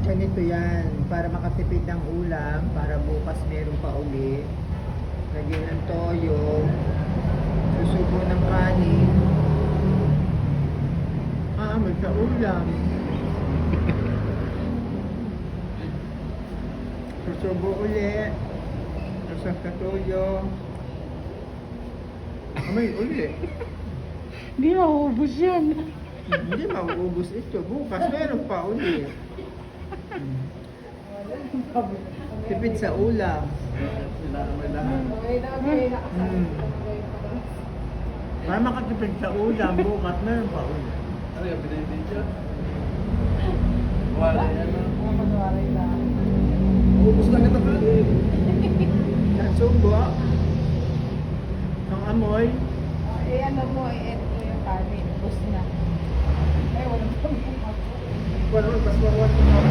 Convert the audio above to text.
Ganito yan, para makatipid ng ulam, para bukas meron pa uli. Lagyan ng toyo, susubo ng kanin. May sa ulam. Susubo uli. Tapos sa toyo. May uli. Hindi mauubos yan. Hindi mauubos ito. Bukas meron pa uli. Tipid sa ulam. Para makatipid sa ulam, bukas meron pa uli. Ano yung binibidyo? Wala yan. Ubus lang ito kali. Nasubo. Ang amoy. Ano mo, ito yung kanin. Bus na. Ay, walang pamukha. Wala, pas wala.